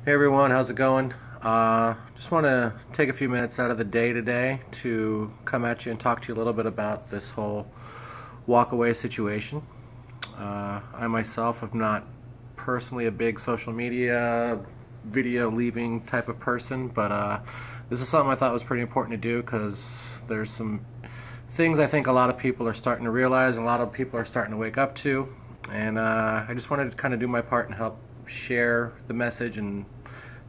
Hey everyone, how's it going? Just want to take a few minutes out of the day today to come at you and talk to you a little bit about this whole walk away situation. I myself am not personally a big social media video leaving type of person, but this is something I thought was pretty important to do because there's some things I think a lot of people are starting to realize and a lot of people are starting to wake up to, and I just wanted to kind of do my part and help share the message and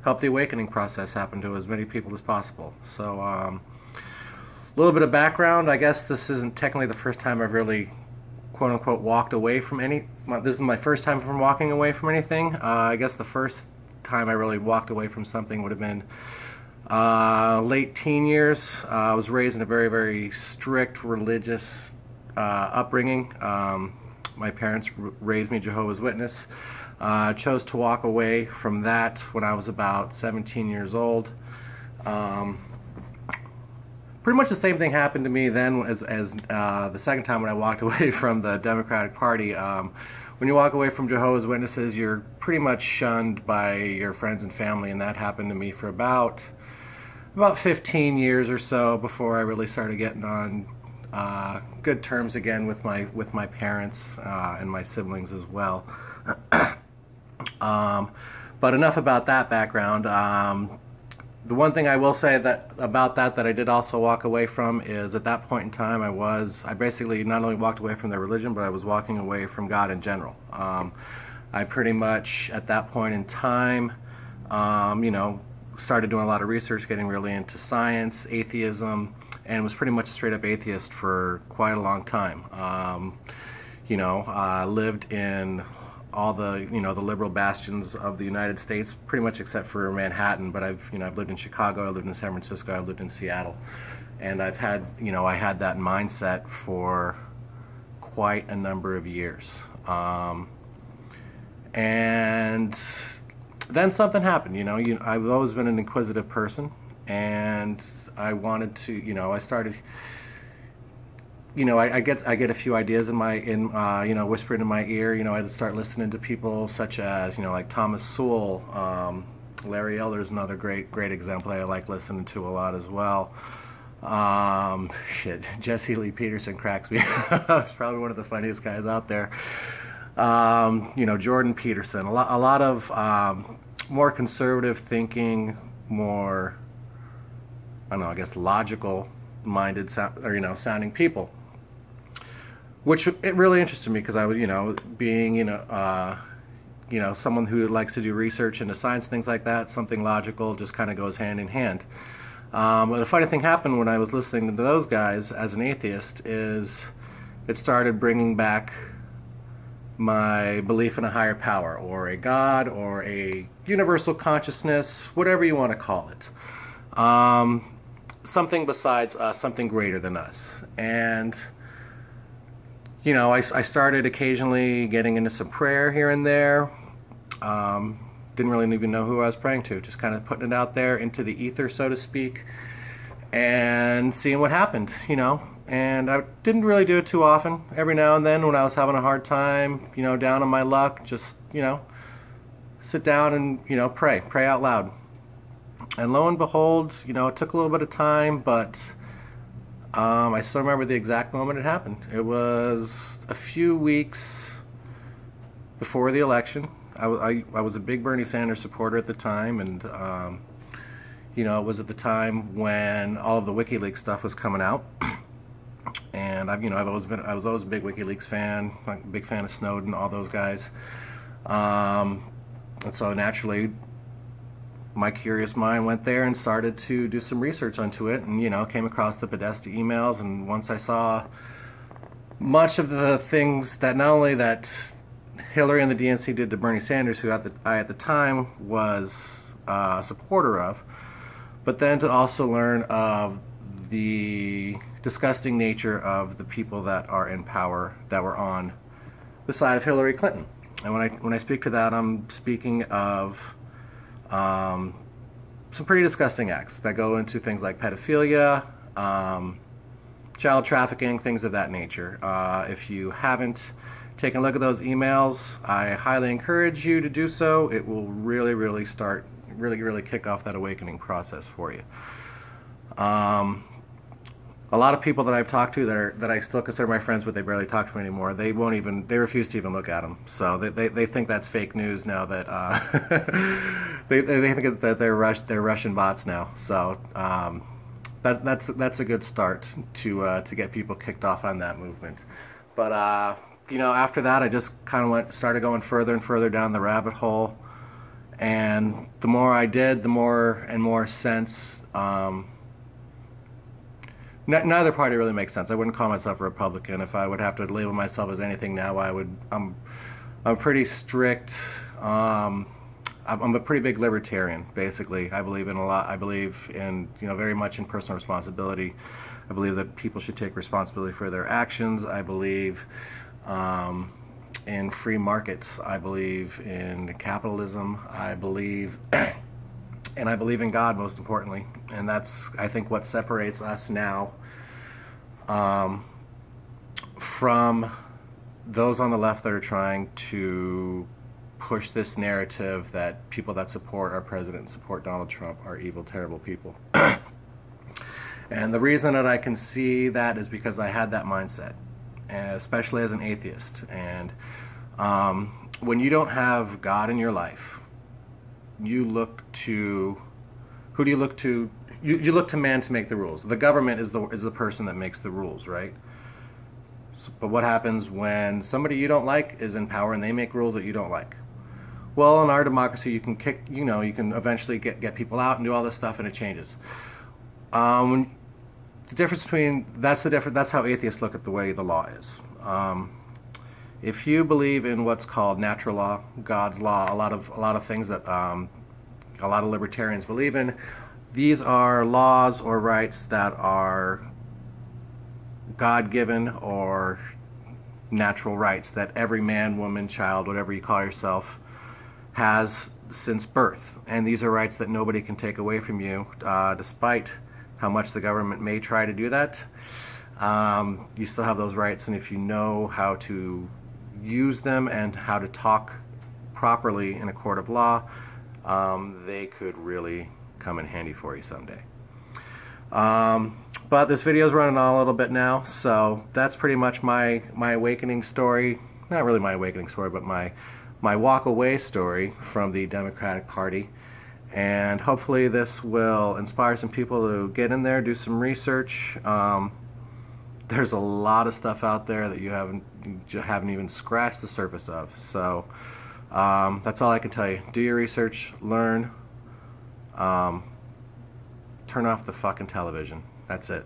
help the awakening process happen to as many people as possible. So a little bit of background. I guess this isn't technically the first time I've really quote unquote walked away from this is my first time from walking away from anything. I guess the first time I really walked away from something would have been late teen years. I was raised in a very strict religious upbringing. My parents raised me Jehovah's Witness. Chose to walk away from that when I was about 17 years old. Pretty much the same thing happened to me then as the second time when I walked away from the Democratic Party. When you walk away from Jehovah's Witnesses, you're pretty much shunned by your friends and family, and that happened to me for about 15 years or so before I really started getting on good terms again with my parents and my siblings as well. But enough about that background. The one thing I will say about that I did also walk away from is at that point in time I basically not only walked away from their religion, but I was walking away from God in general. I pretty much at that point in time started doing a lot of research, getting really into science, atheism, and was pretty much a straight up atheist for quite a long time. Lived in all the the liberal bastions of the United States, pretty much except for Manhattan. But I've lived in Chicago, I lived in San Francisco, I lived in Seattle, and I've had I had that mindset for quite a number of years. And then something happened. I've always been an inquisitive person, and I wanted to. I started. I get a few ideas whispered in my ear. I'd start listening to people such as like Thomas Sowell, Larry Elder's another great example I like listening to a lot as well. Jesse Lee Peterson cracks me up. He's probably one of the funniest guys out there. Jordan Peterson, a lot of more conservative thinking, more I guess logical minded sounding people, which it really interested me because I was being someone who likes to do research into science, things like that. Something logical just kind of goes hand in hand. But a funny thing happened when I was listening to those guys as an atheist is it started bringing back my belief in a higher power, or a God, or a universal consciousness, whatever you want to call it. Something besides us, something greater than us. And I started occasionally getting into some prayer here and there. Didn't really even know who I was praying to, just kind of putting it out there into the ether, so to speak, and seeing what happened, And I didn't really do it too often. Every now and then when I was having a hard time, down on my luck, just, sit down and, pray out loud. And lo and behold, it took a little bit of time, but I still remember the exact moment it happened. It was a few weeks before the election. I was a big Bernie Sanders supporter at the time, and it was at the time when all of the WikiLeaks stuff was coming out. And I was always a big WikiLeaks fan, like a big fan of Snowden, all those guys. And so naturally, my curious mind went there and started to do some research onto it, and came across the Podesta emails. And once I saw much of the things that not only that Hillary and the DNC did to Bernie Sanders, who I at the time was a supporter of, but then to also learn of the disgusting nature of the people that are in power that were on the side of Hillary Clinton. And when I speak to that, I'm speaking of some pretty disgusting acts that go into things like pedophilia, child trafficking, things of that nature. If you haven't taken a look at those emails, I highly encourage you to do so. It will really start really kick off that awakening process for you. A lot of people that I've talked to that I still consider my friends, but they barely talk to me anymore. They refuse to even look at them. So they think that's fake news now. That they think that they're Russian bots now. So that's a good start to get people kicked off on that movement. But you know, after that, I just kind of started going further and further down the rabbit hole. And the more I did, the more and more sense. Neither party really makes sense. I wouldn't call myself a Republican. If I would have to label myself as anything now, I'm pretty strict. I'm a pretty big libertarian, basically. I believe in a lot. I believe in, you know, very much in personal responsibility. I believe that people should take responsibility for their actions. I believe in free markets. I believe in capitalism. I believe, and I believe in God, most importantly. And that's, I think, what separates us now from those on the left that are trying to push this narrative that people that support our president and support Donald Trump are evil, terrible people. And the reason that I can see that is because I had that mindset, especially as an atheist. And when you don't have God in your life, you look to, who do you look to? You look to man to make the rules. The government is the person that makes the rules, right? So, but what happens when somebody you don't like is in power and they make rules that you don't like? Well, in our democracy, you can you can eventually get people out and do all this stuff, and it changes. The difference between that's how atheists look at the way the law is. If you believe in what's called natural law, God's law, a lot of things that a lot of libertarians believe in, these are laws or rights that are God-given or natural rights that every man, woman, child, whatever you call yourself, has since birth. And these are rights that nobody can take away from you, despite how much the government may try to do that. You still have those rights, and if you know how to use them and how to talk properly in a court of law, they could really come in handy for you someday. But this video is running on a little bit now, so that's pretty much my awakening story. Not really my awakening story, but my walk away story from the Democratic Party. And hopefully this will inspire some people to get in there, do some research. There's a lot of stuff out there that you haven't even scratched the surface of. So that's all I can tell you. Do your research, learn, turn off the fucking television. That's it.